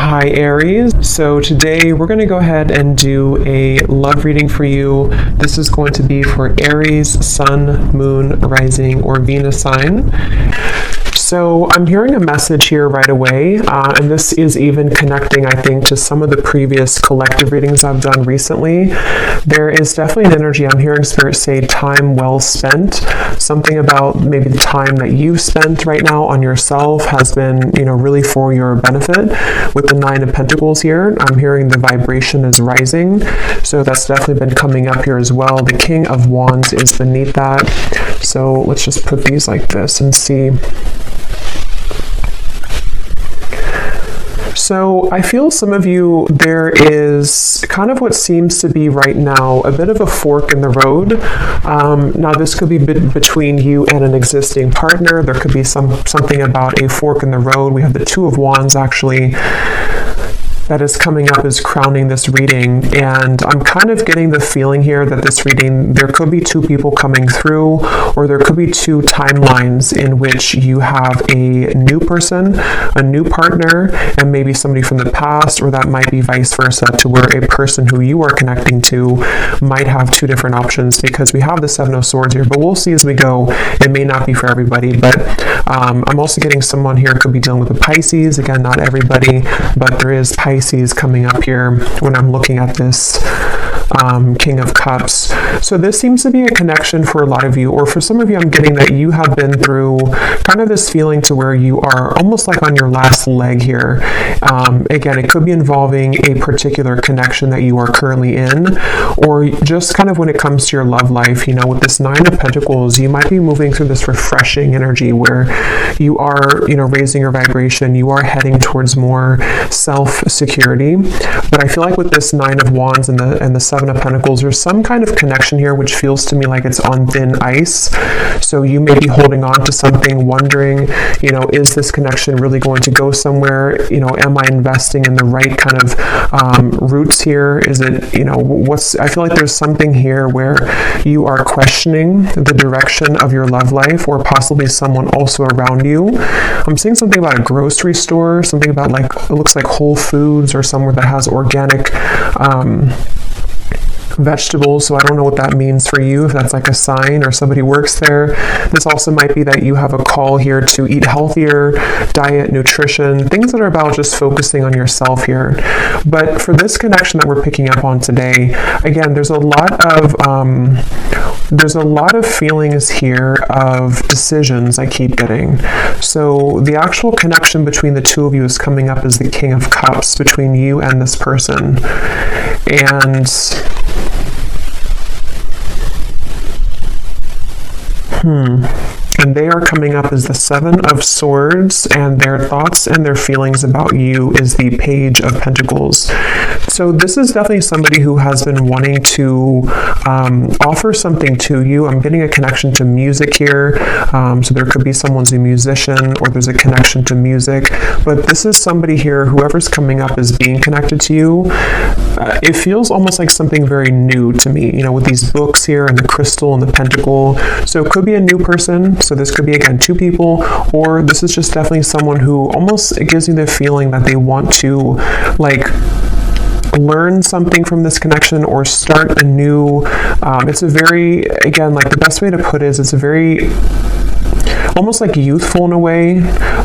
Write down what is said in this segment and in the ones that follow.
Hi Aries. So today we're going to go ahead and do a love reading for you. This is going to be for Aries, Sun, Moon, Rising, or Venus sign. So I'm hearing a message here right away, and this is even connecting, I think, to some of the previous collective readings I've done recently. There is definitely an energy. I'm hearing Spirit say time well spent. Something about maybe the time that you've spent right now on yourself has been, really for your benefit. With the Nine of Pentacles here, I'm hearing the vibration is rising. So that's definitely been coming up here as well. The King of Wands is beneath that. So let's just put these like this and see. So I feel some of you, there is kind of what seems to be right now a bit of a fork in the road. Now this could be between you and an existing partner. There could be something about a fork in the road. We have the Two of Wands actually that is coming up as crowning this reading, and I'm kind of getting the feeling here that this reading, there could be two people coming through, or there could be two timelines in which you have a new person, a new partner, and maybe somebody from the past, or that might be vice versa, to where a person who you are connecting to might have two different options, because we have the Seven of Swords here, but we'll see as we go. It may not be for everybody, but I'm also getting someone here could be dealing with a Pisces. Again, not everybody, but there is Pisces coming up here when I'm looking at this King of Cups. So this seems to be a connection for a lot of you, or for some of you, I'm getting that you have been through kind of this feeling to where you are almost like on your last leg here. Again, it could be involving a particular connection that you are currently in, or just kind of when it comes to your love life, with this Nine of Pentacles, you might be moving through this refreshing energy where you are, raising your vibration, you are heading towards more self-security. But I feel like with this Nine of Wands and the Seven of Pentacles, there's some kind of connection here which feels to me like it's on thin ice. So you may be holding on to something, wondering, is this connection really going to go somewhere? Am I investing in the right kind of roots here? Is it, I feel like there's something here where you are questioning the direction of your love life, or possibly someone also around you. I'm seeing something about a grocery store, something about it looks like Whole Foods, or somewhere that has organic vegetables. So I don't know what that means for you, if that's like a sign or somebody works there. This also might be that you have a call here to eat healthier, diet, nutrition, things that are about just focusing on yourself here. But for this connection that we're picking up on today, again, there's a lot of feelings here of decisions I keep getting. So the actual connection between the two of you is coming up as the King of Cups between you and this person. And they are coming up as the Seven of Swords, and their thoughts and their feelings about you is the Page of Pentacles. So this is definitely somebody who has been wanting to offer something to you. I'm getting a connection to music here. So there could be someone's a musician, or there's a connection to music. But this is somebody here, whoever's coming up as being connected to you. It feels almost like something very new to me, with these books here and the crystal and the pentacle. So it could be a new person. So this could be, again, two people, or this is just definitely someone who almost, it gives me the feeling that they want to learn something from this connection, or start a new, it's a very, again, the best way to put it is it's a very, almost like youthful in a way,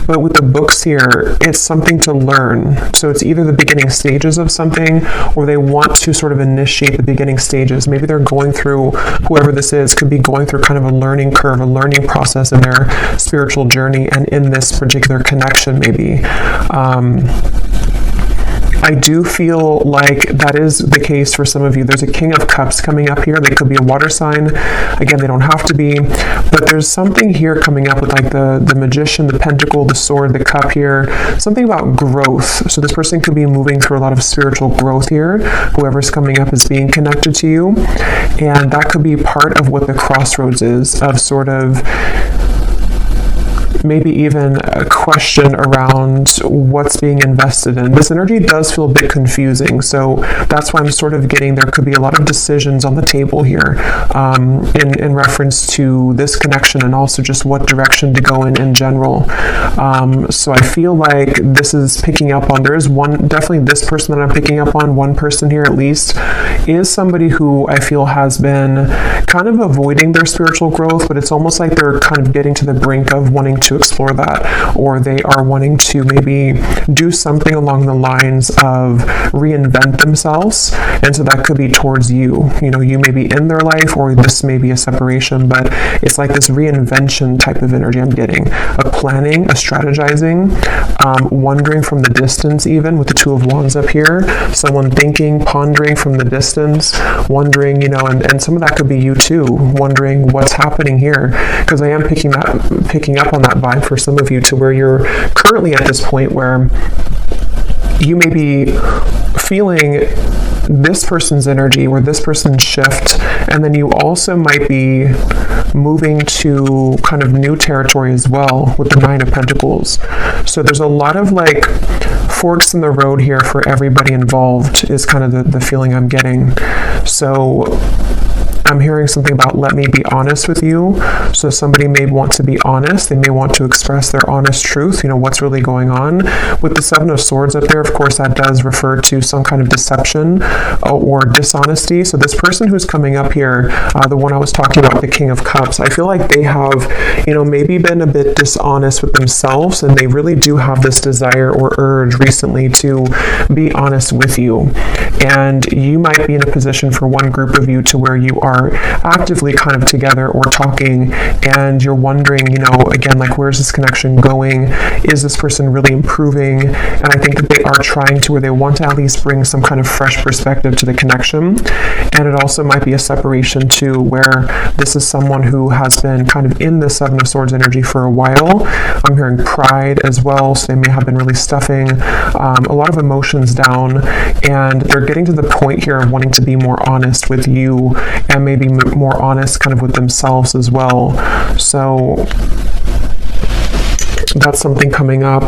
but with the books here, it's something to learn. So it's either the beginning stages of something, or they want to sort of initiate the beginning stages. Maybe they're going through, whoever this is, could be going through kind of a learning curve, a learning process in their spiritual journey, and in this particular connection, maybe. I do feel like that is the case for some of you. There's a King of Cups coming up here. They could be a water sign. Again, they don't have to be, but there's something here coming up with the Magician, the Pentacle, the Sword, the Cup here. Something about growth. So this person could be moving through a lot of spiritual growth here. Whoever's coming up is being connected to you. And that could be part of what the crossroads is, of sort of maybe even a question around what's being invested in. This energy does feel a bit confusing, so that's why I'm sort of getting there could be a lot of decisions on the table here in reference to this connection, and also just what direction to go in general. So I feel like this is picking up on, there is definitely this person that I'm picking up on, one person here at least, is somebody who I feel has been kind of avoiding their spiritual growth, but it's almost like they're kind of getting to the brink of wanting to explore that, or they are wanting to maybe do something along the lines of reinvent themselves, and so that could be towards you. You know, you may be in their life, or this may be a separation, but it's like this reinvention type of energy I'm getting. A planning, a strategizing, wondering from the distance, even with the Two of Wands up here. Someone thinking, pondering from the distance, wondering, you know, and some of that could be you too, wondering what's happening here, because I am picking up on that vibe for some of you, to where you're currently at this point where you may be feeling this person's energy or this person's shift, and then you also might be moving to kind of new territory as well with the Nine of Pentacles. So there's a lot of like forks in the road here for everybody involved, is kind of the feeling I'm getting. So I'm hearing something about let me be honest with you. So somebody may want to be honest. They may want to express their honest truth, you know, what's really going on. With the Seven of Swords up there, of course, that does refer to some kind of deception or dishonesty. So this person who's coming up here, the one I was talking about, the King of Cups, I feel like they have, you know, maybe been a bit dishonest with themselves, and they really do have this desire or urge recently to be honest with you. And you might be in a position for one group of you to where you are actively kind of together or talking, and you're wondering, you know, again, like, where's this connection going? Is this person really improving? And I think that they are trying to, where they want to at least bring some kind of fresh perspective to the connection. And it also might be a separation too, where this is someone who has been kind of in the Seven of Swords energy for a while. I'm hearing pride as well, so they may have been really stuffing a lot of emotions down, and they're getting to the point here of wanting to be more honest with you, and maybe more honest kind of with themselves as well. So that's something coming up.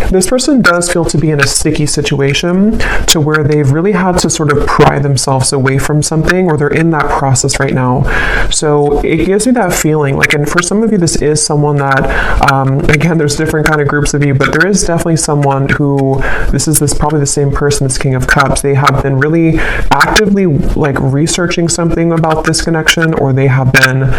This person does feel to be in a sticky situation, to where they've really had to sort of pry themselves away from something, or they're in that process right now. So it gives me that feeling, like, and for some of you, this is someone that, again, there's different kind of groups of you, but there is definitely someone who, this is probably the same person, this King of Cups. They have been really actively like researching something about this connection, or they have been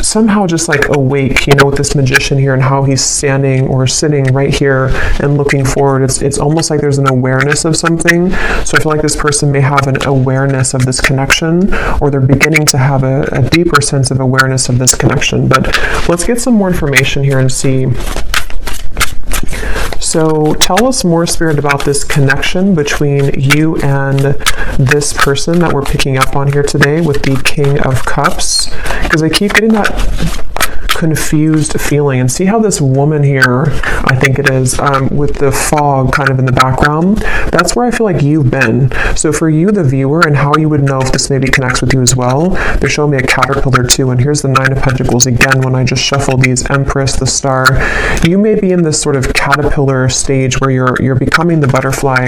somehow just like awake, you know, with this Magician here and how he's standing or sitting right here and looking forward. It's almost like there's an awareness of something. So I feel like this person may have an awareness of this connection, or they're beginning to have a deeper sense of awareness of this connection. But let's get some more information here and see. So tell us more, Spirit, about this connection between you and this person that we're picking up on here today with the King of Cups, because I keep getting that confused feeling. And see how this woman here, I think it is, with the fog kind of in the background, that's where I feel like you've been. So for you, the viewer, and how you would know if this maybe connects with you as well, they're showing me a caterpillar too, and here's the Nine of Pentacles again. When I just shuffle these, Empress, the Star, you may be in this sort of caterpillar stage where you're becoming the butterfly,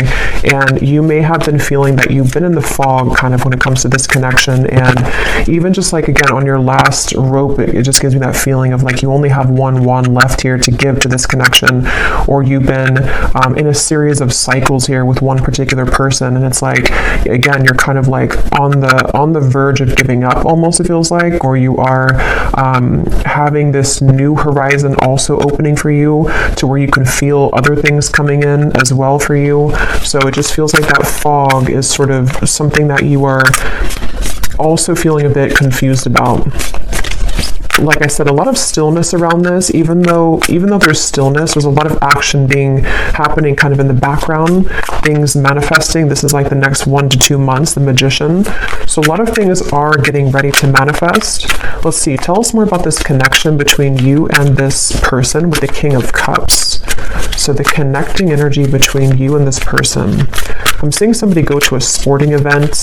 and you may have been feeling that you've been in the fog kind of when it comes to this connection. And even just like, again, on your last rope, it just gives me that feeling of like you only have one wand left here to give to this connection, or you've been in a series of cycles here with one particular person, and it's like, again, you're kind of like on the verge of giving up almost, it feels like, or you are having this new horizon also opening for you, to where you can feel other things coming in as well for you. So it just feels like that fog is sort of something that you are also feeling a bit confused about. Like I said, a lot of stillness around this. Even though there's stillness, there's a lot of action happening kind of in the background, things manifesting. This is like the next 1 to 2 months, the Magician. So a lot of things are getting ready to manifest. Let's see, tell us more about this connection between you and this person with the King of Cups. So the connecting energy between you and this person. I'm seeing somebody go to a sporting event,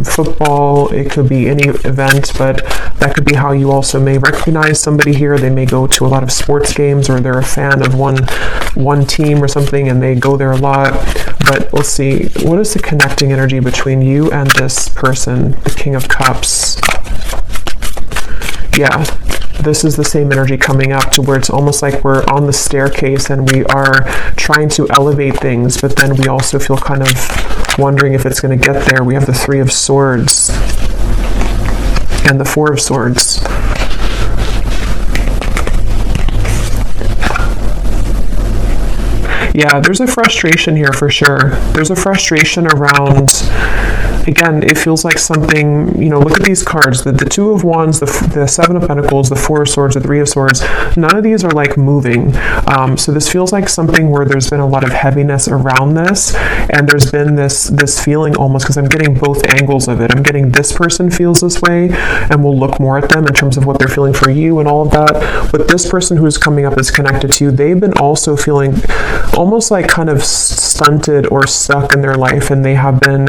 football, it could be any event, but that could be how you also may recognize somebody here. They may go to a lot of sports games, or they're a fan of one team or something and they go there a lot. But let's see, what is the connecting energy between you and this person? The King of Cups. Yeah, this is the same energy coming up, to where it's almost like we're on the staircase and we are trying to elevate things, but then we also feel kind of wondering if it's going to get there. We have the Three of Swords and the Four of Swords. Yeah, there's a frustration here for sure. There's a frustration around, again, it feels like something, you know, look at these cards, the Two of Wands, the Seven of Pentacles, the Four of Swords, the Three of Swords. None of these are like moving. So this feels like something where there's been a lot of heaviness around this, and there's been this feeling almost, because I'm getting both angles of it. I'm getting this person feels this way, and we'll look more at them in terms of what they're feeling for you and all of that. But this person who's coming up is connected to you. They've been also feeling almost like kind of stunted or stuck in their life, and they have been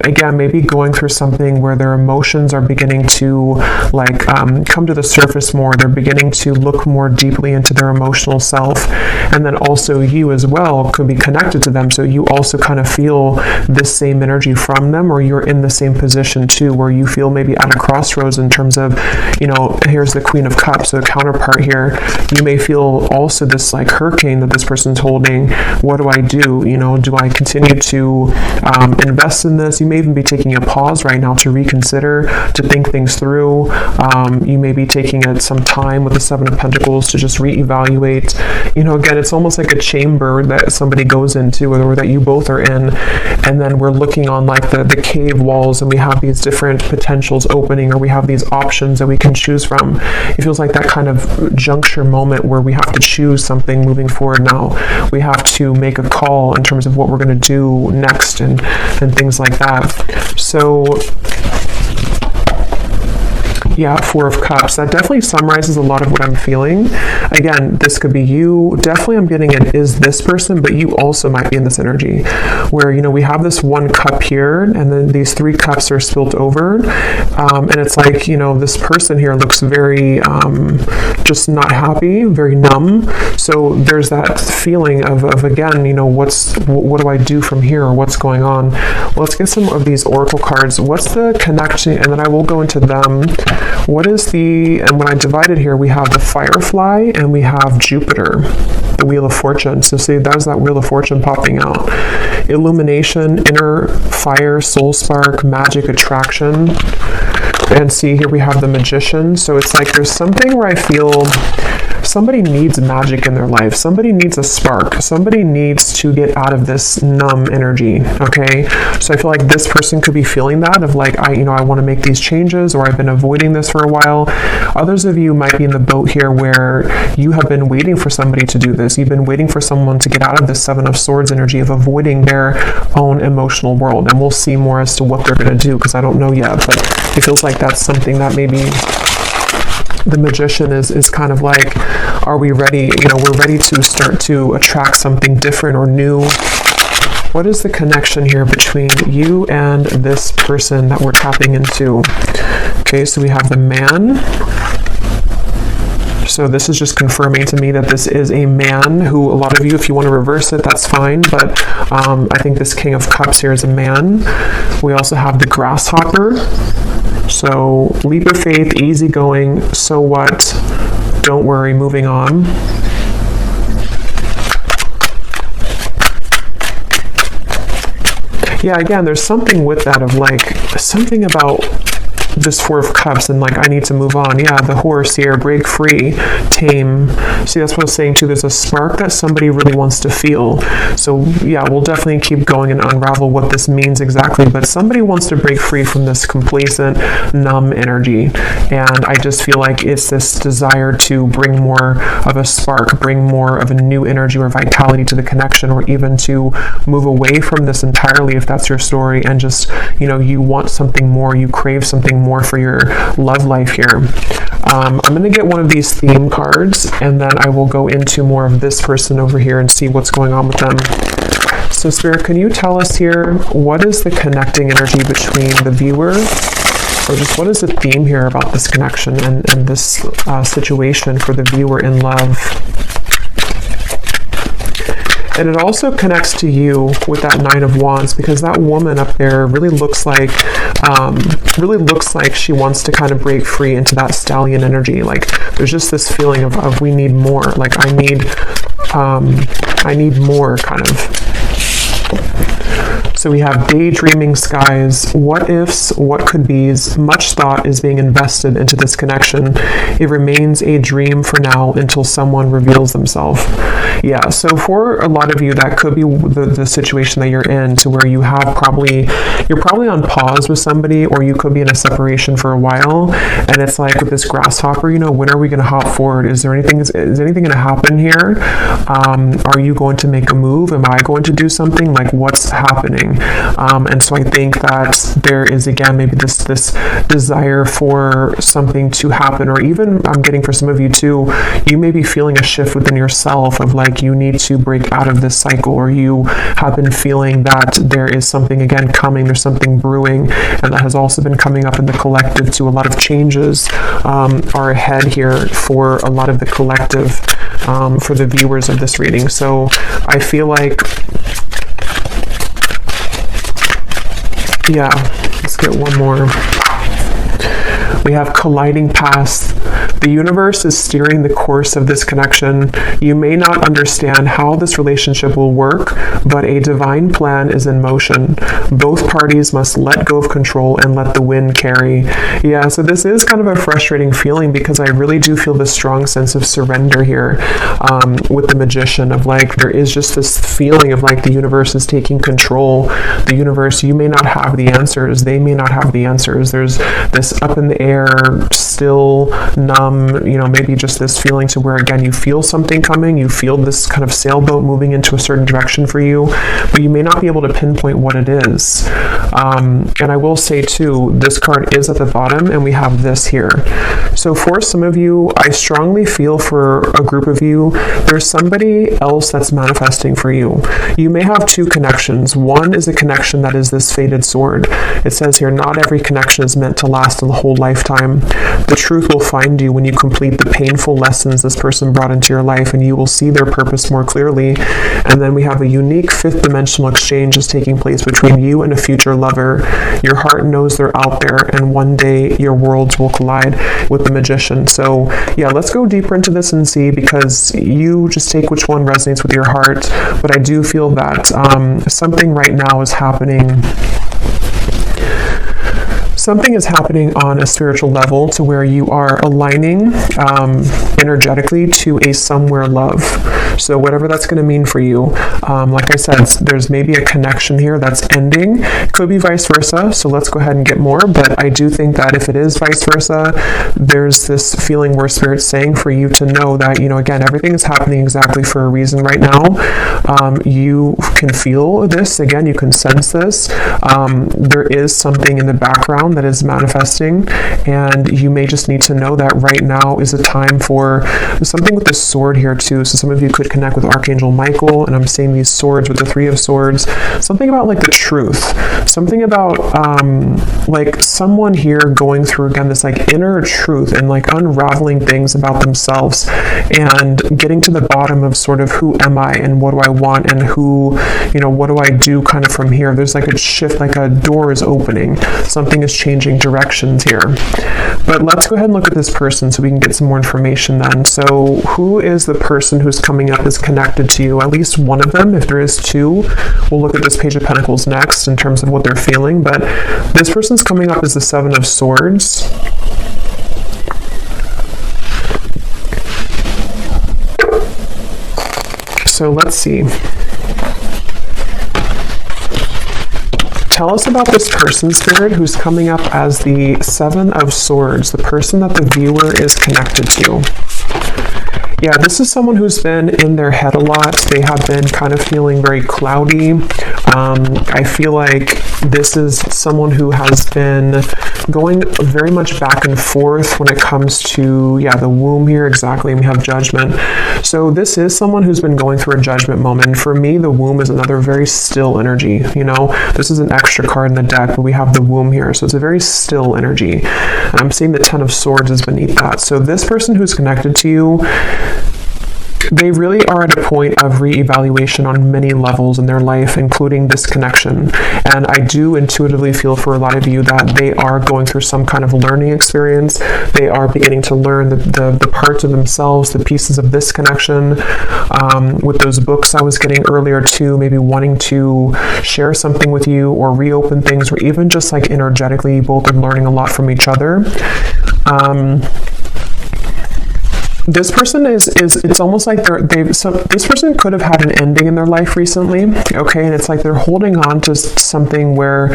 again, maybe going through something where their emotions are beginning to like come to the surface more. They're beginning to look more deeply into their emotional self, and then also you as well could be connected to them, so you also kind of feel this same energy from them, or you're in the same position too, where you feel maybe at a crossroads in terms of, you know, here's the Queen of Cups, so the counterpart here. You may feel also this like hurricane that this person's holding. What do I do? You know, do I continue to invest in this? You may even be taking a pause right now to reconsider, to think things through. You may be taking some time with the Seven of Pentacles to just reevaluate. You know, again, it's almost like a chamber that somebody goes into, or that you both are in, and then we're looking on like the cave walls, and we have these different potentials opening, or we have these options that we can choose from. It feels like that kind of juncture moment where we have to choose something moving forward now. We have to make a call in terms of what we're going to do next, and things like that. So yeah, Four of Cups. That definitely summarizes a lot of what I'm feeling. Again, this could be you. Definitely I'm getting it is this person, but you also might be in this energy where, you know, we have this one cup here, and then these three cups are spilt over. And it's like, you know, this person here looks very just not happy, very numb. So there's that feeling of again, you know, what do I do from here, or what's going on? Well, let's get some of these oracle cards. What's the connection? And then I will go into them. What is and when I divide it here, we have the Firefly and we have Jupiter, the Wheel of Fortune. So see, that's that Wheel of Fortune popping out. Illumination, inner fire, soul spark, magic, attraction. And see, here we have the Magician. So it's like there's something where I feel somebody needs magic in their life. Somebody needs a spark. Somebody needs to get out of this numb energy, okay? So I feel like this person could be feeling that of like, I want to make these changes, or I've been avoiding this for a while. Others of you might be in the boat here where you have been waiting for somebody to do this. You've been waiting for someone to get out of the Seven of Swords energy of avoiding their own emotional world. And we'll see more as to what they're going to do, because I don't know yet, but it feels like that's something that maybe the Magician is kind of like, are we ready? You know, we're ready to start to attract something different or new. What is the connection here between you and this person that we're tapping into? Okay, so we have the Man. So this is just confirming to me that this is a man who, a lot of you, if you want to reverse it, that's fine. But I think this King of Cups here is a man. We also have the Grasshopper. So leap of faith, easygoing, so what? Don't worry, moving on. Yeah, again, there's something with that of like, something about this Four of Cups and like, I need to move on. Yeah, the Horse here, break free, tame. See, that's what I was saying too. There's a spark that somebody really wants to feel. So yeah, we'll definitely keep going and unravel what this means exactly, but somebody wants to break free from this complacent, numb energy. And I just feel like it's this desire to bring more of a spark, bring more of a new energy or vitality to the connection, or even to move away from this entirely if that's your story, and just, you know, you want something more, you crave something more for your love life here. I'm going to get one of these theme cards, and then I will go into more of this person over here and see what's going on with them. So Spirit, can you tell us here, what is the connecting energy between the viewer, or just what is the theme here about this connection and this situation for the viewer in love? And it also connects to you with that Nine of Wands, because that woman up there really looks like she wants to kind of break free into that stallion energy. Like there's just this feeling of we need more. Like I need more kind of. So we have daydreaming skies, what ifs, what could be's, much thought is being invested into this connection. It remains a dream for now until someone reveals themselves. Yeah, so for a lot of you, that could be the situation that you're in, to where you have you're probably on pause with somebody, or you could be in a separation for a while, and it's like with this grasshopper, you know, when are we going to hop forward? Is anything going to happen here? Are you going to make a move? Am I going to do something? Like what's happening? And so I think that there is, again, maybe this desire for something to happen, or even I'm getting for some of you too, you may be feeling a shift within yourself of like you need to break out of this cycle, or you have been feeling that there is something again coming, there's something brewing, and that has also been coming up in the collective too. A lot of changes are ahead here for a lot of the collective, for the viewers of this reading. So I feel like, yeah, let's get one more. We have colliding paths. The universe is steering the course of this connection. You may not understand how this relationship will work, but a divine plan is in motion. Both parties must let go of control and let the wind carry. Yeah, so this is kind of a frustrating feeling, because I really do feel this strong sense of surrender here with the Magician, of like there is just this feeling of like the universe is taking control. The universe, you may not have the answers, they may not have the answers. There's this up in the air, still, numb, you know, maybe just this feeling to where, again, you feel something coming, you feel this kind of sailboat moving into a certain direction for you, but you may not be able to pinpoint what it is. And I will say too, this card is at the bottom, and we have this here. So for some of you, I strongly feel for a group of you, there's somebody else that's manifesting for you. You may have two connections. One is a connection that is this fated sword. It says here, not every connection is meant to last a whole lifetime. The truth will find you when you complete the painful lessons this person brought into your life, and you will see their purpose more clearly. And then we have a unique fifth dimensional exchange is taking place between you and a future lover. Your heart knows they're out there, and one day your worlds will collide with the Magician. So yeah, let's go deeper into this and see, because you just take which one resonates with your heart. But I do feel that something right now is happening. Something is happening on a spiritual level to where you are aligning energetically to a somewhere love. So whatever that's going to mean for you, like I said, there's maybe a connection here that's ending. It could be vice versa. So let's go ahead and get more. But I do think that if it is vice versa, there's this feeling where Spirit's saying for you to know that, you know, again, everything is happening exactly for a reason right now. You can feel this. Again, you can sense this. There is something in the background that is manifesting, and you may just need to know that right now is a time for something with the sword here too. So some of you could connect with Archangel Michael, and I'm seeing these swords with the Three of Swords. Something about like the truth, something about like someone here going through, again, this like inner truth and like unraveling things about themselves and getting to the bottom of sort of who am I and what do I want and who, you know, what do I do kind of from here. There's like a shift, like a door is opening, something is changing directions here. But let's go ahead and look at this person so we can get some more information then. So who is the person who's coming up is connected to you? At least one of them. If there is two, we'll look at this Page of Pentacles next in terms of what they're feeling. But this person's coming up is the Seven of Swords. So let's see. Tell us about this person, Spirit, who's coming up as the Seven of Swords, the person that the viewer is connected to. Yeah, this is someone who's been in their head a lot. They have been kind of feeling very cloudy. I feel like this is someone who has been going very much back and forth when it comes to, the womb here, exactly, and we have judgment. So this is someone who's been going through a judgment moment. For me, the womb is another very still energy, This is an extra card in the deck, but we have the womb here, so it's a very still energy. And I'm seeing the Ten of Swords is beneath that. So this person who's connected to you, they really are at a point of reevaluation on many levels in their life, including this connection. And I do intuitively feel for a lot of you that they are going through some kind of learning experience. They are beginning to learn the parts of themselves, the pieces of this connection. With those books I was getting earlier too, maybe wanting to share something with you or reopen things, or even just like energetically, both are learning a lot from each other. This person it's almost like this person could have had an ending in their life recently, okay? And it's like they're holding on to something where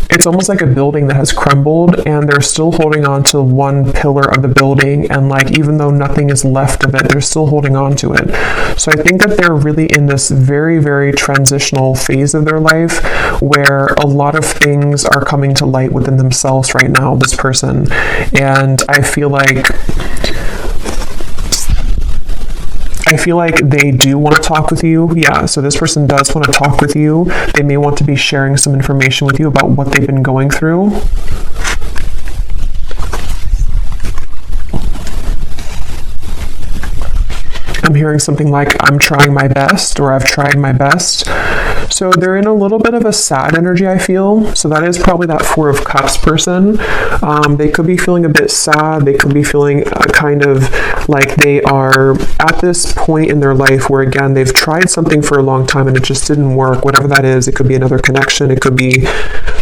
it's almost like a building that has crumbled, and they're still holding on to one pillar of the building, and like, even though nothing is left of it, they're still holding on to it. So I think that they're really in this very, very transitional phase of their life where a lot of things are coming to light within themselves right now, this person. And I feel like they do want to talk with you. Yeah, so this person does want to talk with you. They may want to be sharing some information with you about what they've been going through. I'm hearing something like, I'm trying my best, or I've tried my best. So they're in a little bit of a sad energy, I feel. So that is probably that Four of Cups person. They could be feeling a bit sad. They could be feeling kind of like they are at this point in their life where, again, they've tried something for a long time and it just didn't work. Whatever that is, it could be another connection. It could be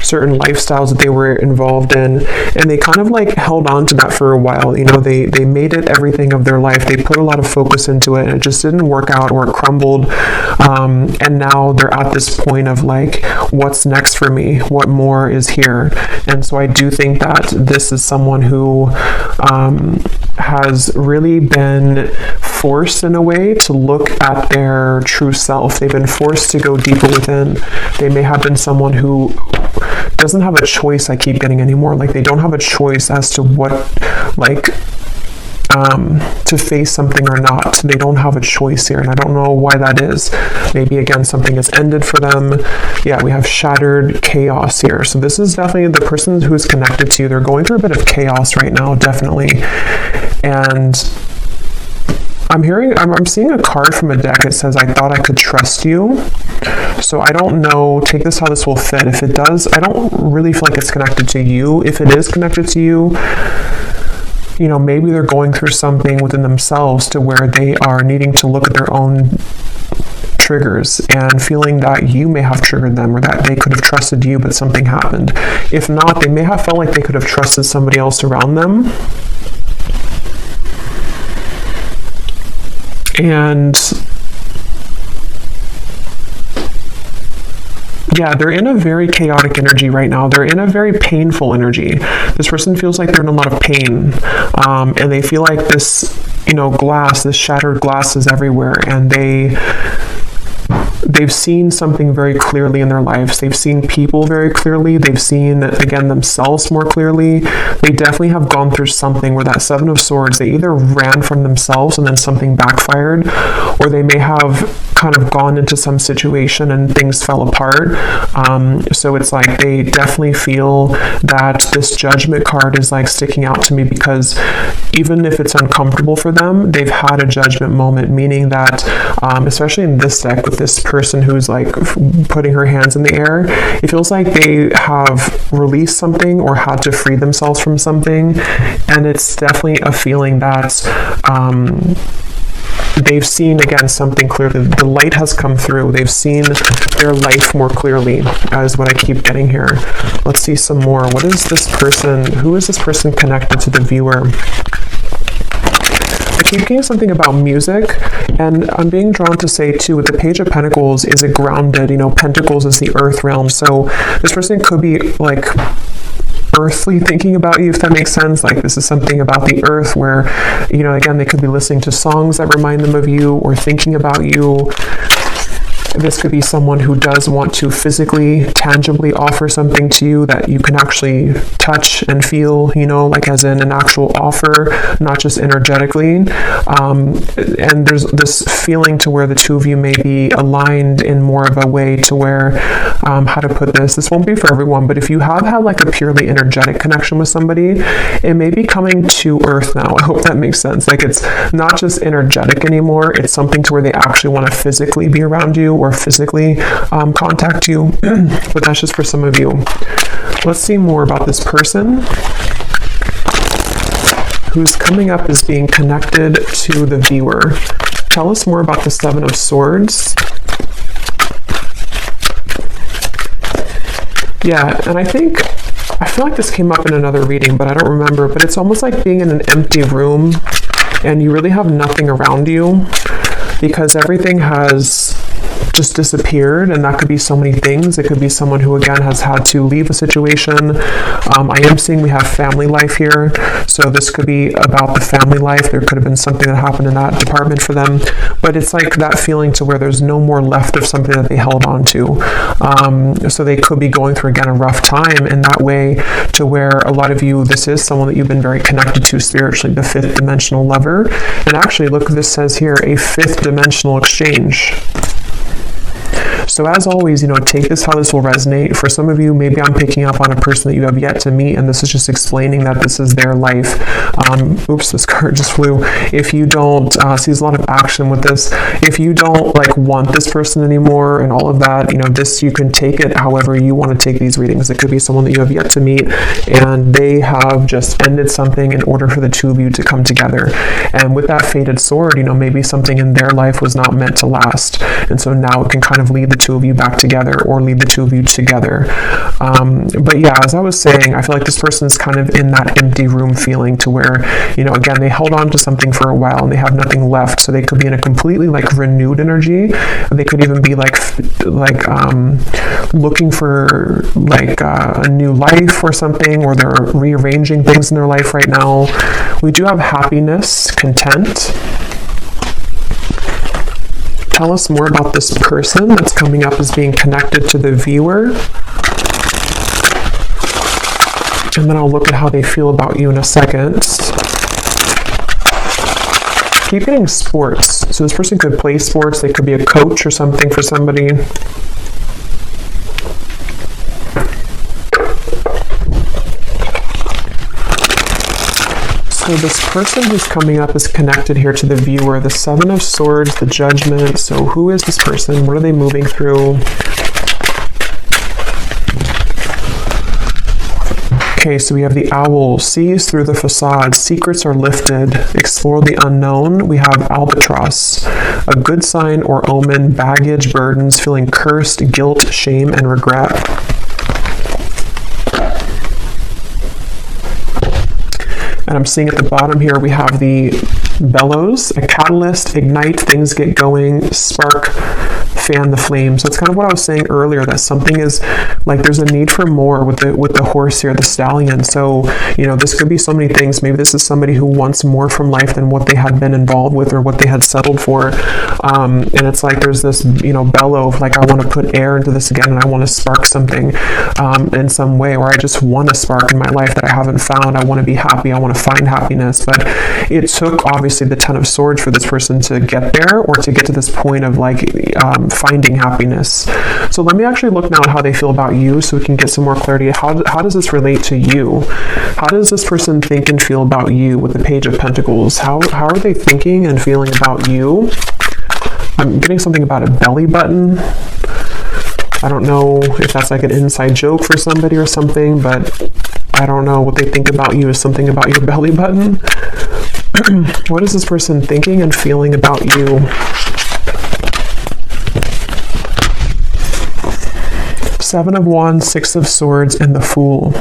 certain lifestyles that they were involved in. And they kind of like held on to that for a while. They made it everything of their life. They put a lot of focus into it, and it just didn't work out, or it crumbled. And now they're at this point of like, what's next for me? What more is here? And so I do think that this is someone who has really been forced in a way to look at their true self. They've been forced to go deeper within. They may have been someone who doesn't have a choice, I keep getting anymore. Like, they don't have a choice as to what, like, to face something or not. They don't have a choice here, and I don't know why that is. Maybe, again, something has ended for them. Yeah, we have shattered chaos here. So this is definitely the person who is connected to you. They're going through a bit of chaos right now, definitely. And I'm seeing a card from a deck. It says, I thought I could trust you. So I don't know, take this how this will fit. If it does, I don't really feel like it's connected to you. If it is connected to you, maybe they're going through something within themselves to where they are needing to look at their own triggers and feeling that you may have triggered them, or that they could have trusted you, but something happened. If not, they may have felt like they could have trusted somebody else around them. And yeah, they're in a very chaotic energy right now. They're in a very painful energy. This person feels like they're in a lot of pain. And they feel like this, glass, this shattered glass is everywhere. And they've seen something very clearly in their lives. They've seen people very clearly. They've seen, again, themselves more clearly. They definitely have gone through something where that Seven of Swords, they either ran from themselves and then something backfired, or they may have kind of gone into some situation and things fell apart. So it's like they definitely feel that this Judgment card is like sticking out to me, because even if it's uncomfortable for them, they've had a judgment moment, meaning that, especially in this deck with this person who's like putting her hands in the air, it feels like they have released something or had to free themselves from something. And it's definitely a feeling that they've seen, again, something clearly. The light has come through. They've seen their life more clearly, is what I keep getting here. Let's see some more. What is this person? Who is this person connected to the viewer? I keep getting something about music, and I'm being drawn to say too, with the Page of Pentacles, is it grounded? Pentacles is the earth realm, so this person could be like earthly thinking about you, if that makes sense. Like, this is something about the earth where, again, they could be listening to songs that remind them of you or thinking about you. This could be someone who does want to physically, tangibly offer something to you that you can actually touch and feel, you know, like as in an actual offer, not just energetically. And there's this feeling to where the two of you may be aligned in more of a way to where, how to put this won't be for everyone, but if you have had like a purely energetic connection with somebody, it may be coming to earth now. I hope that makes sense. Like it's not just energetic anymore, it's something to where they actually want to physically be around you or physically contact you. But that's just for some of you. Let's see more about this person who's coming up as being connected to the viewer. Tell us more about the Seven of Swords. Yeah, and I feel like this came up in another reading, but I don't remember, but it's almost like being in an empty room and you really have nothing around you because everything has just disappeared, and that could be so many things. It could be someone who again has had to leave a situation. I am seeing we have family life here, so this could be about the family life. There could have been something that happened in that department for them, but it's like that feeling to where there's no more left of something that they held on to. So they could be going through again a rough time in that way, to where a lot of you, this is someone that you've been very connected to spiritually, the fifth dimensional lover. And actually, look, this says here, a fifth dimensional exchange. So as always, you know, take this how this will resonate. For some of you, maybe I'm picking up on a person that you have yet to meet, and this is just explaining that this is their life. Oops, this card just flew. If you don't, see there's a lot of action with this. If you don't like want this person anymore and all of that, you know, this, you can take it however you want to take these readings. It could be someone that you have yet to meet and they have just ended something in order for the two of you to come together. And with that fated sword, you know, maybe something in their life was not meant to last. And so now it can kind of lead the two of you back together or lead the two of you together. But yeah, as I was saying, I feel like this person is kind of in that empty room feeling to where, you know, again, they held on to something for a while and they have nothing left. So they could be in a completely like renewed energy. They could even be like looking for like a new life or something, or they're rearranging things in their life right now. We do have happiness, content. Tell us more about this person that's coming up as being connected to the viewer. And then I'll look at how they feel about you in a second. Keep getting sports. So this person could play sports. They could be a coach or something for somebody. So this person who's coming up is connected here to the viewer, the Seven of Swords, the Judgment. So who is this person? What are they moving through? Okay, so we have the Owl, sees through the facade, secrets are lifted, explore the unknown. We have Albatross, a good sign or omen, baggage, burdens, feeling cursed, guilt, shame, and regret. And I'm seeing at the bottom here, we have the Bellows, a catalyst, ignite, things get going, spark, fan the flame. So it's kind of what I was saying earlier, that something is like, there's a need for more with the horse here, the stallion. So, you know, this could be so many things. Maybe this is somebody who wants more from life than what they had been involved with or what they had settled for. And it's like, there's this, you know, bellow of like, I want to put air into this again, and I want to spark something in some way, or I just want a spark in my life that I haven't found. I want to be happy. I want to find happiness. But it took obviously the Ten of Swords for this person to get there, or to get to this point of like finding happiness. So let me actually look now at how they feel about you, so we can get some more clarity. How does this relate to you? How does this person think and feel about you with the Page of Pentacles? How are they thinking and feeling about you? I'm getting something about a belly button. I don't know if that's like an inside joke for somebody or something, but I don't know what they think about you is something about your belly button. What is this person thinking and feeling about you? Seven of Wands, Six of Swords, and the Fool.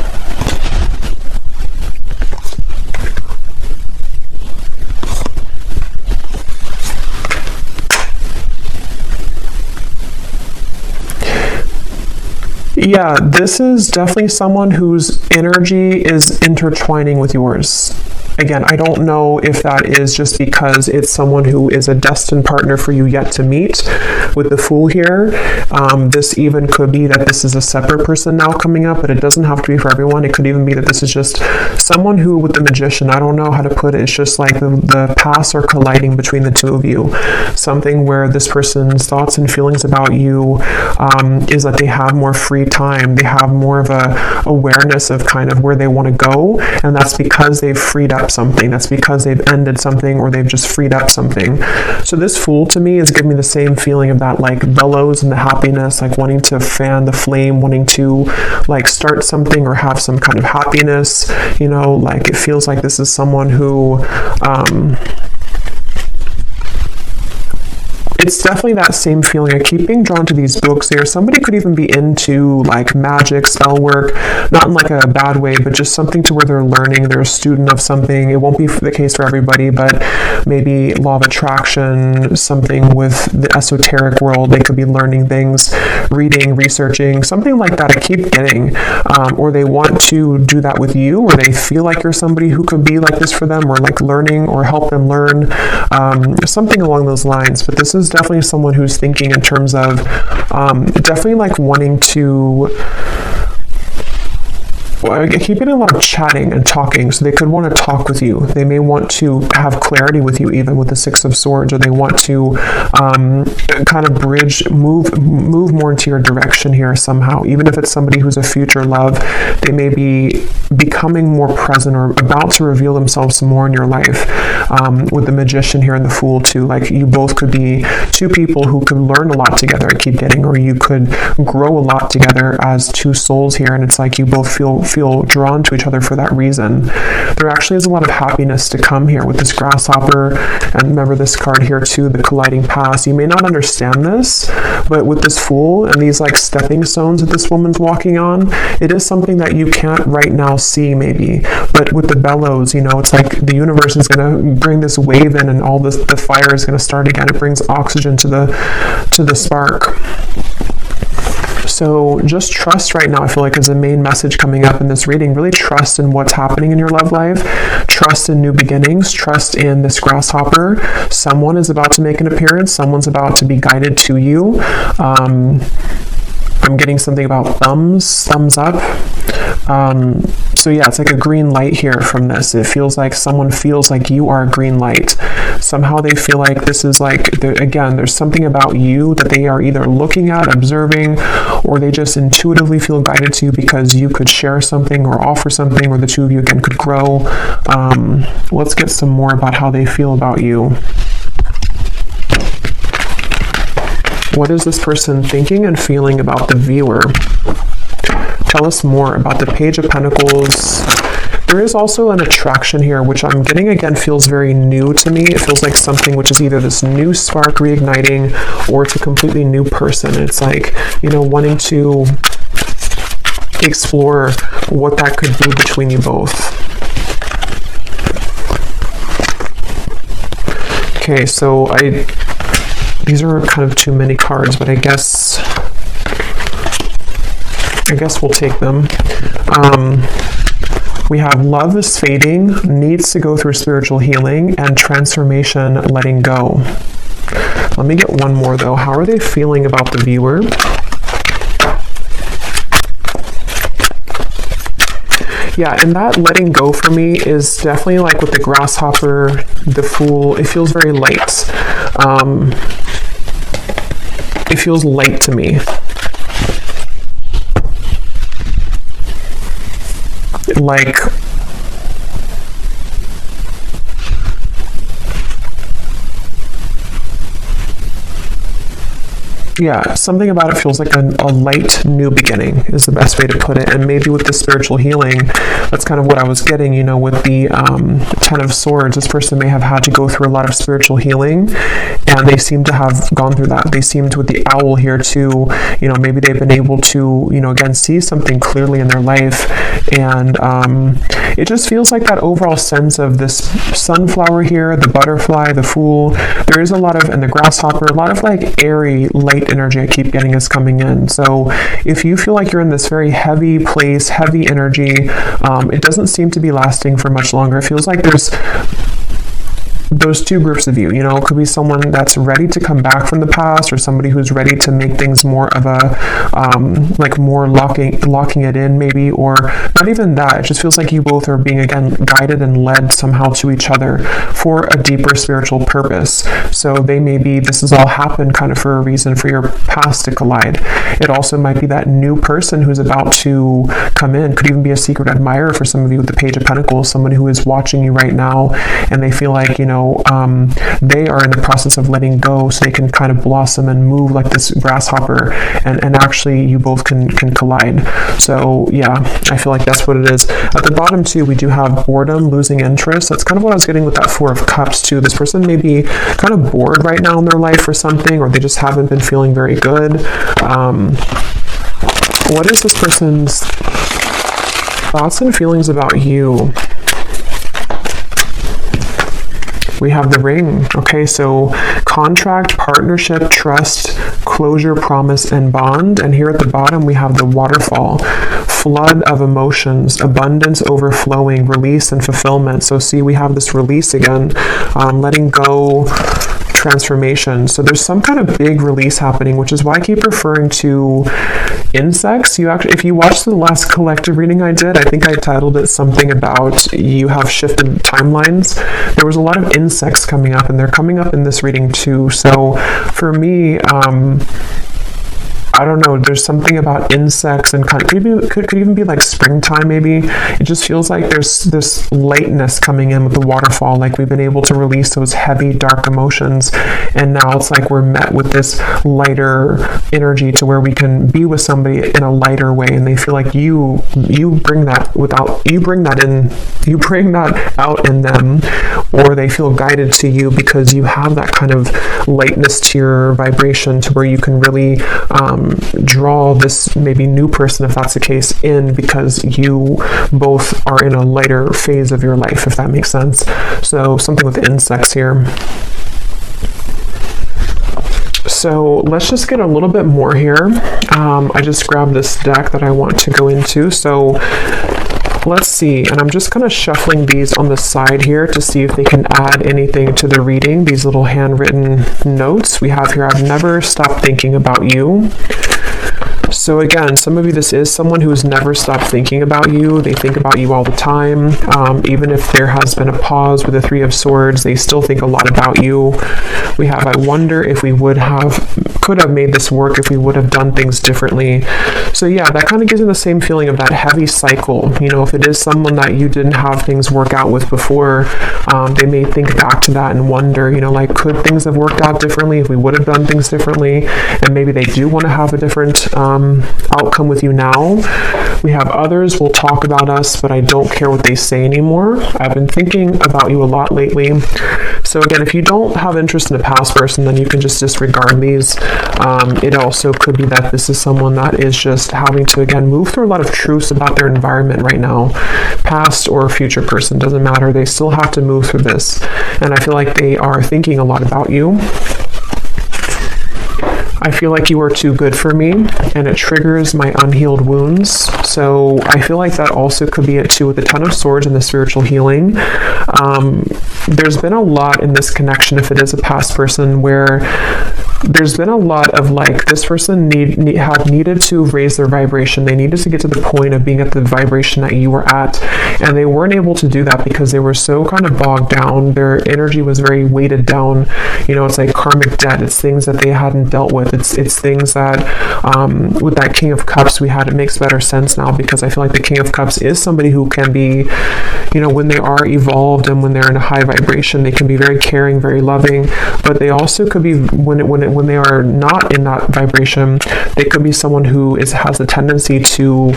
Yeah, this is definitely someone whose energy is intertwining with yours. Again, I don't know if that is just because it's someone who is a destined partner for you yet to meet with the Fool here. This even could be that this is a separate person now coming up, but it doesn't have to be for everyone. It could even be that this is just someone who, with the Magician, I don't know how to put it. It's just like the paths are colliding between the two of you. Something where this person's thoughts and feelings about you is that they have more free time. They have more of a awareness of kind of where they want to go, and that's because they've freed up something. That's because they've ended something, or they've just freed up something. So this Fool to me is giving me the same feeling of that like bellows and the happiness, like wanting to fan the flame, wanting to like start something or have some kind of happiness, you know, like it feels like this is someone who it's definitely that same feeling. I keep being drawn to these books here. Somebody could even be into like magic, spell work, not in like a bad way, but just something to where they're learning, they're a student of something. It won't be the case for everybody, but maybe law of attraction, something with the esoteric world. They could be learning things, reading, researching, something like that I keep getting. Or they want to do that with you, or they feel like you're somebody who could be like this for them, or like learning or help them learn, something along those lines. But this is definitely someone who's thinking in terms of definitely like wanting to, I keep getting a lot of chatting and talking, so they could want to talk with you. They may want to have clarity with you, even with the Six of Swords, or they want to kind of bridge, move more into your direction here somehow. Even if it's somebody who's a future love, they may be becoming more present or about to reveal themselves more in your life. With the Magician here and the Fool too, like you both could be two people who could learn a lot together, I keep getting, or you could grow a lot together as two souls here, and it's like you both feel drawn to each other for that reason. There actually is a lot of happiness to come here with this Grasshopper, and remember this card here too, the colliding paths. You may not understand this, but with this Fool and these like stepping stones that this woman's walking on, it is something that you can't right now see maybe, but with the bellows, you know, it's like the universe is going to bring this wave in, and all this, the fire is going to start again. It brings oxygen to the spark. So just trust right now, I feel like, is the main message coming up in this reading. Really trust in what's happening in your love life. Trust in new beginnings. Trust in this Grasshopper. Someone is about to make an appearance. Someone's about to be guided to you. I'm getting something about thumbs up. So yeah, it's like a green light here from this. It feels like someone feels like you are a green light. Somehow they feel like this is like, again, there's something about you that they are either looking at, observing, or they just intuitively feel guided to you because you could share something or offer something, or the two of you again could grow. Let's get some more about how they feel about you. What is this person thinking and feeling about the viewer? Tell us more about the Page of Pentacles. There is also an attraction here, which I'm getting, again, feels very new to me. It feels like something which is either this new spark reigniting, or it's a completely new person. It's like, you know, wanting to explore what that could be between you both. Okay, so these are kind of too many cards, but I guess we'll take them. We have love is fading, needs to go through spiritual healing, and transformation, letting go. Let me get one more though. How are they feeling about the viewer? Yeah, and that letting go for me is definitely like with the Grasshopper, the Fool, it feels very light. It feels light to me. Like, yeah, something about it feels like a light new beginning is the best way to put it. And maybe with the spiritual healing, that's kind of what I was getting, you know, with the Ten of Swords. This person may have had to go through a lot of spiritual healing, and they seem to have gone through that. They seemed, with the Owl here too, you know, maybe they've been able to, you know, again, see something clearly in their life, And it just feels like that overall sense of this sunflower here, the butterfly, the fool. There is a lot of, and the grasshopper, a lot of like airy, light energy I keep getting is coming in. So if you feel like you're in this very heavy place, heavy energy, it doesn't seem to be lasting for much longer. It feels like there's those two groups of you. You know, it could be someone that's ready to come back from the past, or somebody who's ready to make things more of a like more locking it in maybe, or not even that. It just feels like you both are being again guided and led somehow to each other for a deeper spiritual purpose. So they may be, this has all happened kind of for a reason, for your past to collide. It also might be that new person who's about to come in. Could even be a secret admirer for some of you with the Page of Pentacles, somebody who is watching you right now and they feel like, you know, they are in the process of letting go so they can kind of blossom and move like this grasshopper, and actually you both can collide. So yeah, I feel like that's what it is. At the bottom too, we do have boredom, losing interest. That's kind of what I was getting with that Four of Cups too. This person may be kind of bored right now in their life or something, or they just haven't been feeling very good. What is this person's thoughts and feelings about you? We have the Ring. Okay, so contract, partnership, trust, closure, promise, and bond. And here at the bottom, we have the Waterfall. Flood of emotions, abundance, overflowing, release, and fulfillment. So see, we have this release again, letting go, transformation. So there's some kind of big release happening, which is why I keep referring to insects. You actually, if you watched the last collective reading I did, I think I titled it something about you have shifted timelines. There was a lot of insects coming up, and they're coming up in this reading too. So for me, I don't know, there's something about insects, and kind of, could even be like springtime maybe. It just feels like there's this lightness coming in with the Waterfall, like we've been able to release those heavy dark emotions, and now it's like we're met with this lighter energy to where we can be with somebody in a lighter way, and they feel like you bring that out in them, or they feel guided to you because you have that kind of lightness to your vibration, to where you can really draw this maybe new person, if that's the case, in, because you both are in a lighter phase of your life, if that makes sense. So something with insects here. So let's just get a little bit more here. I just grabbed this deck that I want to go into. So let's see, and I'm just kind of shuffling these on the side here to see if they can add anything to the reading. These little handwritten notes we have here. I've never stopped thinking about you. So again, some of you, this is someone who's never stopped thinking about you. They think about you all the time. Even if there has been a pause with the Three of Swords, they still think a lot about you. We have, I wonder if we could have made this work if we would have done things differently. So yeah, that kind of gives me the same feeling of that heavy cycle. You know, if it is someone that you didn't have things work out with before, they may think back to that and wonder, you know, like, could things have worked out differently if we would have done things differently? And maybe they do want to have a different outcome with you now. We have others will talk about us, but I don't care what they say anymore. I've been thinking about you a lot lately. So again, if you don't have interest in a past person, then you can just disregard these. It also could be that this is someone that is just having to, again, move through a lot of truths about their environment right now. Past or future person, doesn't matter. They still have to move through this. And I feel like they are thinking a lot about you. I feel like you are too good for me, and it triggers my unhealed wounds. So I feel like that also could be it too, with the Ten of Swords and the spiritual healing. There's been a lot in this connection, if it is a past person, where there's been a lot of like, this person had needed to raise their vibration. They needed to get to the point of being at the vibration that you were at, and they weren't able to do that because they were so kind of bogged down. Their energy was very weighted down. You know, it's like karmic debt. It's things that they hadn't dealt with. It's things that with that King of Cups we had, it makes better sense now, because I feel like the King of Cups is somebody who can be, you know, when they are evolved and when they're in a high vibration, they can be very caring, very loving, but they also could be, when they are not in that vibration, they could be someone who has a tendency to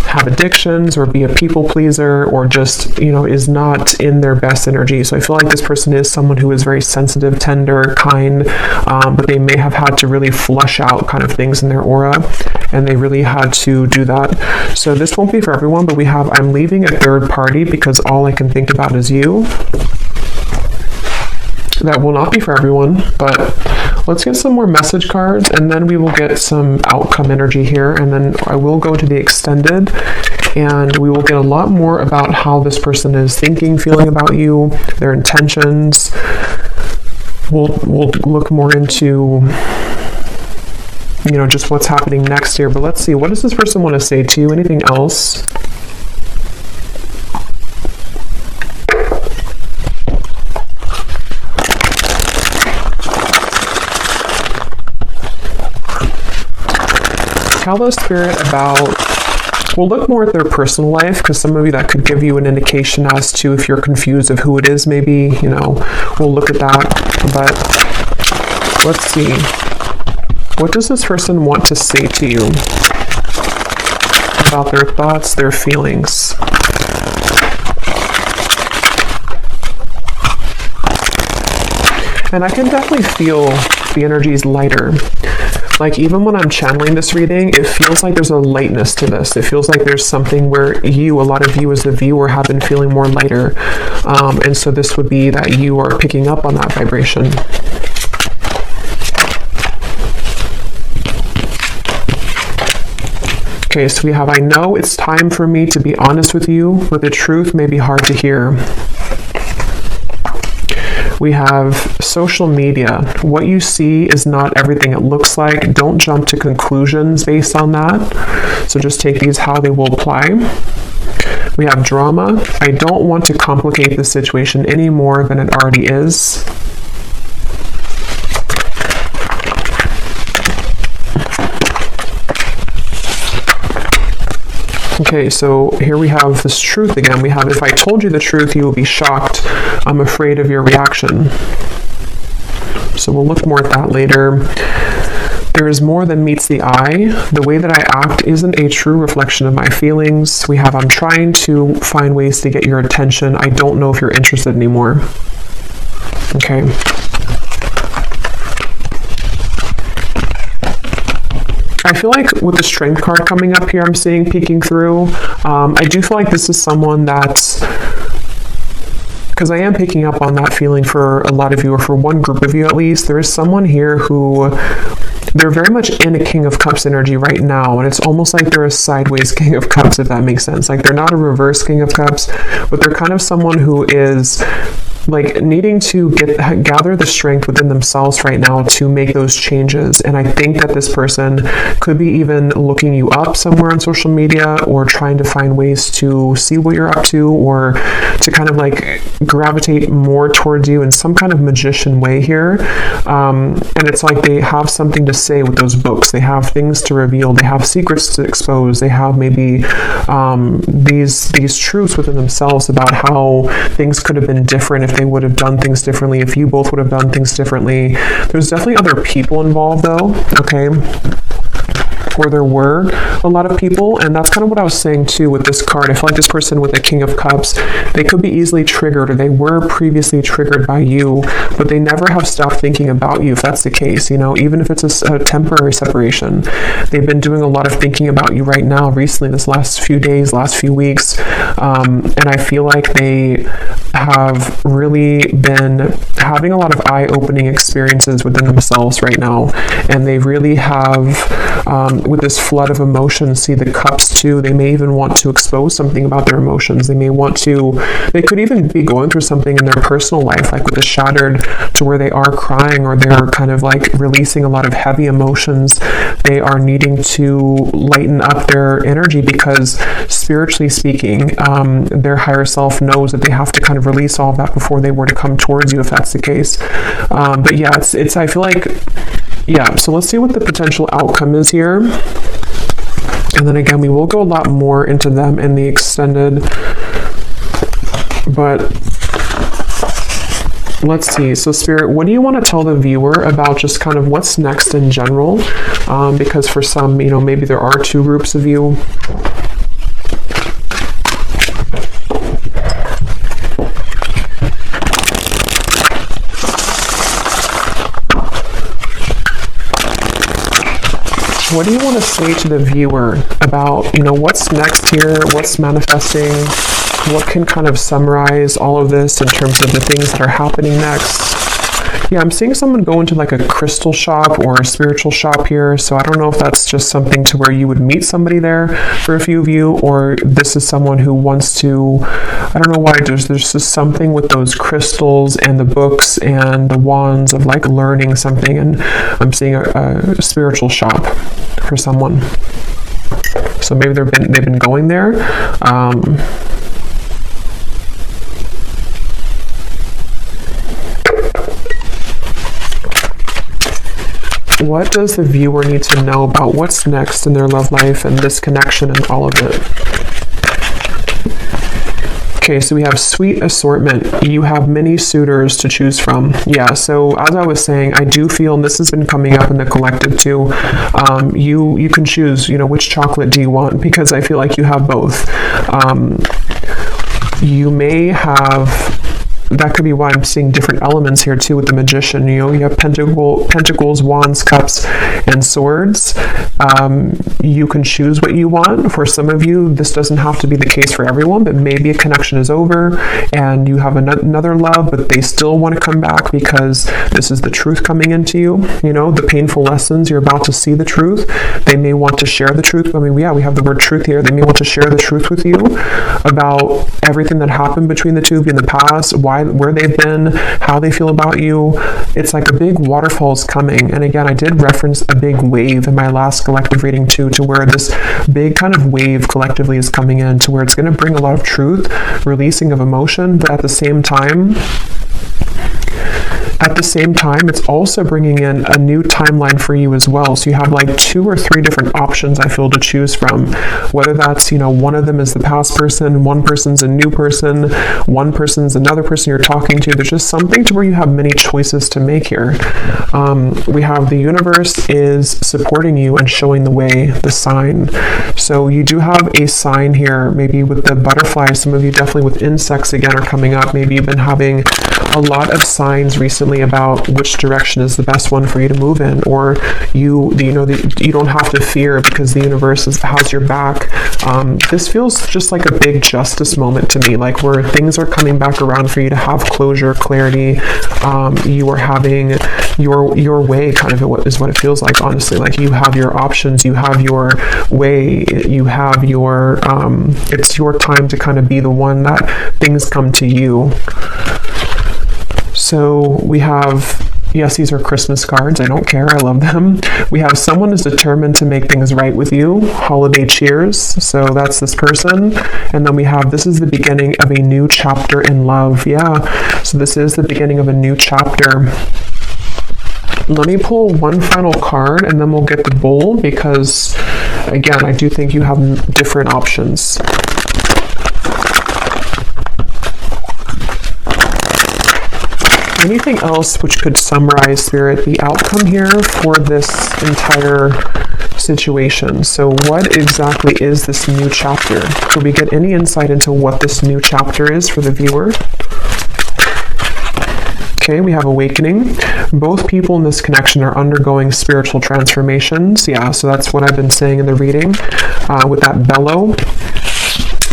have addictions or be a people pleaser or just, you know, is not in their best energy. So I feel like this person is someone who is very sensitive, tender, kind, but they may have had to really flush out kind of things in their aura, and they really had to do that. So this won't be for everyone, but we have, I'm leaving a third party because all I can think about is you. That will not be for everyone, but let's get some more message cards, and then we will get some outcome energy here, and then I will go to the extended, and we will get a lot more about how this person is thinking, feeling about you, their intentions. We'll look more into, you know, just what's happening next here, but let's see, what does this person want to say to you? Anything else? Tell the spirit about, we'll look more at their personal life, because some of you, that could give you an indication as to if you're confused of who it is, maybe, you know, we'll look at that. But let's see, what does this person want to say to you about their thoughts, their feelings? And I can definitely feel the energies lighter. Like, even when I'm channeling this reading, it feels like there's a lightness to this. It feels like there's something where you, a lot of you as a viewer, have been feeling more lighter. And so this would be that you are picking up on that vibration. Okay, so we have, I know it's time for me to be honest with you, but the truth may be hard to hear. We have social media. What you see is not everything it looks like. Don't jump to conclusions based on that. So just take these how they will apply. We have drama. I don't want to complicate the situation any more than it already is. Okay, so here we have this truth again. We have, if I told you the truth, you will be shocked. I'm afraid of your reaction. So we'll look more at that later. There is more than meets the eye. The way that I act isn't a true reflection of my feelings. We have, I'm trying to find ways to get your attention. I don't know if you're interested anymore. Okay. I feel like with the Strength card coming up here, I'm seeing peeking through. I do feel like this is someone that's, because I am picking up on that feeling for a lot of you, or for one group of you at least. There is someone here who, they're very much in a King of Cups energy right now, and it's almost like they're a sideways King of Cups, if that makes sense. Like, they're not a reverse King of Cups, but they're kind of someone who is like needing to gather the strength within themselves right now to make those changes. And I think that this person could be even looking you up somewhere on social media, or trying to find ways to see what you're up to, or to kind of like gravitate more towards you in some kind of magician way here. And it's like they have something to say with those books. They have things to reveal. They have secrets to expose. They have maybe these truths within themselves about how things could have been different if they would have done things differently, if you both would have done things differently. There's definitely other people involved though, okay? Or there were a lot of people, and that's kind of what I was saying too with this card. I feel like this person with the King of Cups, they could be easily triggered, or they were previously triggered by you, but they never have stopped thinking about you, if that's the case, you know, even if it's a temporary separation. They've been doing a lot of thinking about you right now, recently, this last few days, last few weeks, and I feel like they have really been having a lot of eye-opening experiences within themselves right now, and they really have, with this flood of emotions, see the cups too, they may even want to expose something about their emotions. They may want to, they could even be going through something in their personal life, like with the shattered, to where they are crying, or they're kind of like releasing a lot of heavy emotions. They are needing to lighten up their energy, because spiritually speaking, their higher self knows that they have to kind of release all of that before they were to come towards you, if that's the case. But yeah, it's I feel like, yeah, so let's see what the potential outcome is here. And then again, we will go a lot more into them in the extended, but let's see. So Spirit, what do you want to tell the viewer about just kind of what's next in general? Because for some, you know, maybe there are two groups of you. what do you want to say to the viewer about, you know, what's next here, what's manifesting, what can kind of summarize all of this in terms of the things that are happening next? Yeah, I'm seeing someone go into like a crystal shop or a spiritual shop here, so I don't know if that's just something to where you would meet somebody there for a few of you, or this is someone who wants to, I don't know why, there's just something with those crystals and the books and the wands of like learning something, and I'm seeing a spiritual shop for someone. So maybe they've been going there. What does the viewer need to know about what's next in their love life and this connection and all of it? Okay, so we have sweet assortment. You have many suitors to choose from. Yeah, so as I was saying, I do feel, and this has been coming up in the collective too, you can choose, you know, which chocolate do you want, because I feel like you have both. You may have, that could be why I'm seeing different elements here too with the Magician. You know, you have pentacles, wands, cups, and swords. You can choose what you want. For some of you, this doesn't have to be the case for everyone, but maybe a connection is over and you have another love, but they still want to come back because this is the truth coming into you. You know, the painful lessons, you're about to see the truth. They may want to share the truth. I mean, yeah, we have the word truth here. They may want to share the truth with you about everything that happened between the two of you in the past, where they've been, how they feel about you. It's like a big waterfall is coming. And again, I did reference a big wave in my last collective reading too, to where this big kind of wave collectively is coming in, to where it's going to bring a lot of truth, releasing of emotion, but at the same time, it's also bringing in a new timeline for you as well. So you have like 2 or 3 different options, I feel, to choose from. Whether that's, you know, one of them is the past person, one person's a new person, one person's another person you're talking to. There's just something to where you have many choices to make here. We have the universe is supporting you and showing the way, the sign. So you do have a sign here, maybe with the butterflies. Some of you definitely with insects again are coming up. Maybe you've been having a lot of signs recently about which direction is the best one for you to move in, or you don't have to fear because the universe has your back. This feels just like a big justice moment to me, like where things are coming back around for you to have closure, clarity. You are having your way, kind of is what it feels like, honestly. Like you have your options, you have your way, you have your it's your time to kind of be the one that things come to you. So we have, yes, these are Christmas cards. I don't care. I love them. We have someone is determined to make things right with you. Holiday cheers. So that's this person. And then we have, this is the beginning of a new chapter in love. Yeah. So this is the beginning of a new chapter. Let me pull one final card and then we'll get the bowl, because again, I do think you have different options. Anything else which could summarize, Spirit, the outcome here for this entire situation? So what exactly is this new chapter? Could we get any insight into what this new chapter is for the viewer? Okay, we have awakening. Both people in this connection are undergoing spiritual transformations. Yeah, so that's what I've been saying in the reading. With that bellow,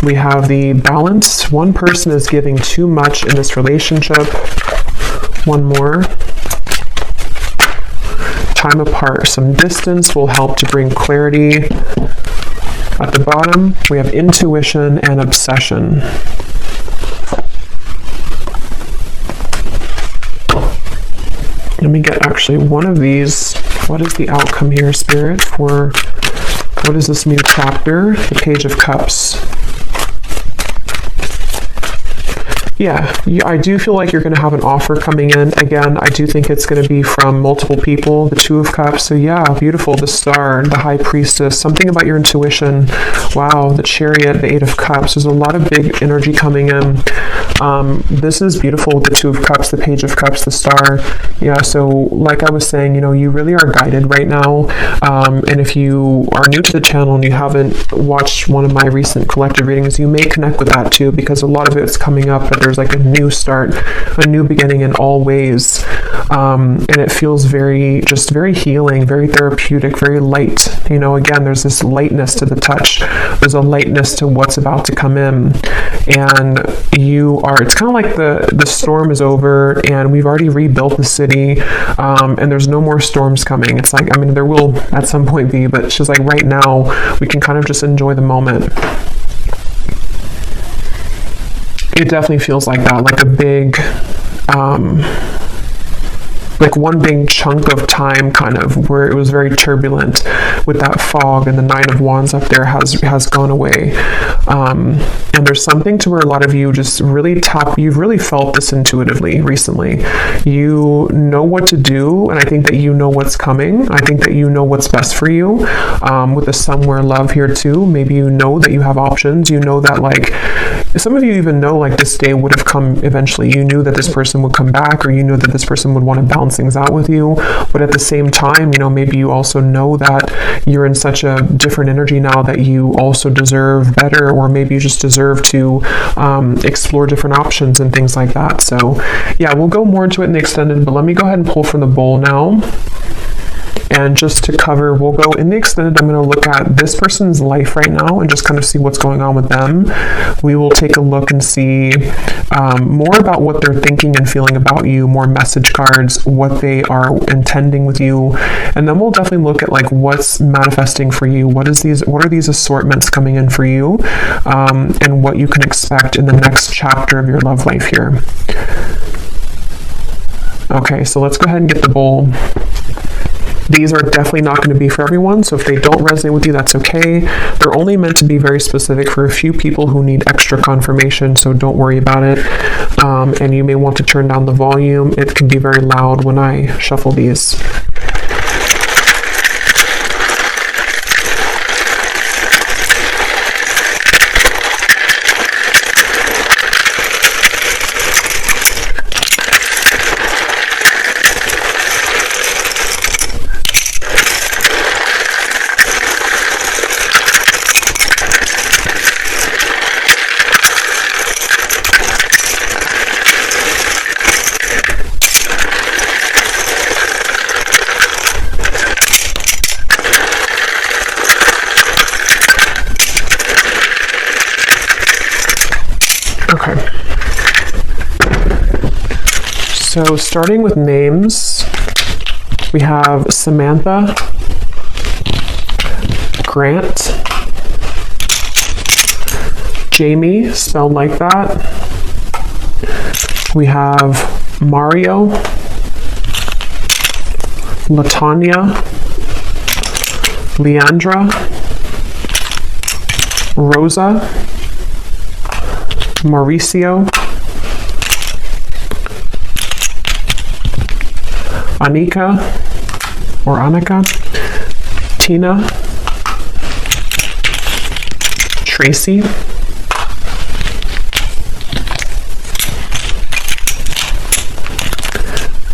we have the balance. One person is giving too much in this relationship. One more. Time apart. Some distance will help to bring clarity. At the bottom, we have intuition and obsession. Let me get actually one of these. What is the outcome here, Spirit, for what is this new chapter? The Page of Cups. Yeah, I do feel like you're going to have an offer coming in. Again, I do think it's going to be from multiple people. The Two of Cups. So yeah, beautiful. The Star, the High Priestess. Something about your intuition. Wow, the Chariot, the Eight of Cups. There's a lot of big energy coming in. This is beautiful. The Two of Cups, the Page of Cups, the Star. Yeah, so like I was saying, you know, you really are guided right now. And if you are new to the channel and you haven't watched one of my recent collective readings, you may connect with that too, because a lot of it's coming up at there's like a new start, a new beginning in all ways. And it feels just very healing, very therapeutic, very light. You know, again, there's this lightness to the touch. There's a lightness to what's about to come in. And it's kind of like the storm is over and we've already rebuilt the city, and there's no more storms coming. It's like, I mean, there will at some point be, but it's just like right now we can kind of just enjoy the moment. It definitely feels like that, like a big, like one big chunk of time kind of where it was very turbulent with that fog, and the Nine of Wands up there has gone away. And there's something to where a lot of you just really you've really felt this intuitively recently. You know what to do, and I think that you know what's coming. I think that you know what's best for you. With the somewhere love here too, maybe you know that you have options. You know that, like, some of you even know like this day would have come eventually. You knew that this person would come back, or you knew that this person would want to balance things out with you. But at the same time, you know, maybe you also know that you're in such a different energy now that you also deserve better, or maybe you just deserve to explore different options and things like that. So yeah, we'll go more into it in the extended, but let me go ahead and pull from the bowl now. And just to cover, we'll go in the extended. I'm going to look at this person's life right now and just kind of see what's going on with them. We will take a look and see more about what they're thinking and feeling about you, more message cards, what they are intending with you. And then we'll definitely look at like what's manifesting for you. What are these assortments coming in for you, and what you can expect in the next chapter of your love life here. Okay, so let's go ahead and get the bowl. These are definitely not going to be for everyone, so if they don't resonate with you, that's okay. They're only meant to be very specific for a few people who need extra confirmation, so don't worry about it. And you may want to turn down the volume. It can be very loud when I shuffle these. Okay. So starting with names, we have Samantha, Grant, Jamie, spelled like that. We have Mario, Latanya, Leandra, Rosa, Mauricio, Anika, Tina, Tracy,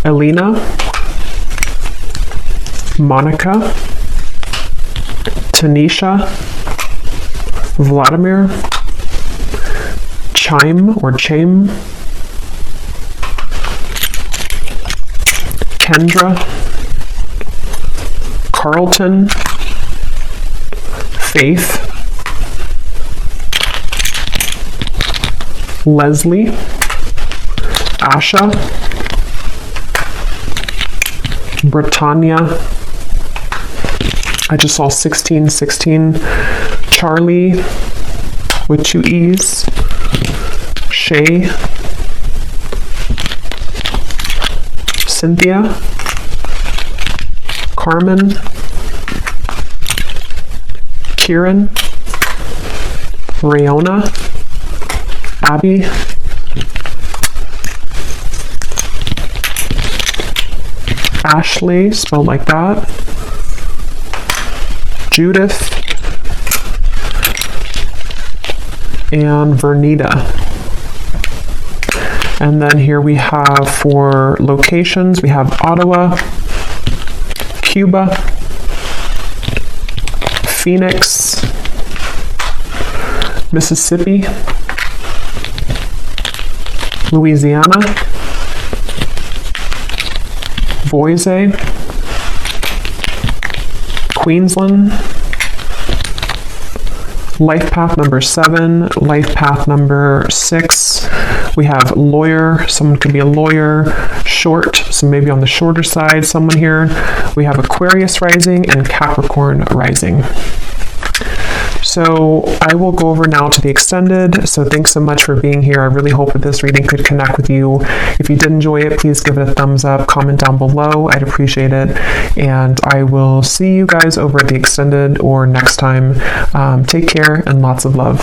Elena, Monica, Tanisha, Vladimir, Chaim, Kendra, Carlton, Faith, Leslie, Asha, Britannia, I just saw 1616, Charlie with 2 E's, Shay, Cynthia, Carmen, Kieran, Rayona, Abby, Ashley, spelled like that, Judith, and Vernita. And then here we have for locations, we have Ottawa, Cuba, Phoenix, Mississippi, Louisiana, Boise, Queensland, life path number 7, life path number 6. We have lawyer, someone could be a lawyer, short, so maybe on the shorter side, someone here. We have Aquarius rising and Capricorn rising. So I will go over now to the extended. So thanks so much for being here. I really hope that this reading could connect with you. If you did enjoy it, please give it a thumbs up, comment down below. I'd appreciate it. And I will see you guys over at the extended or next time. Take care and lots of love.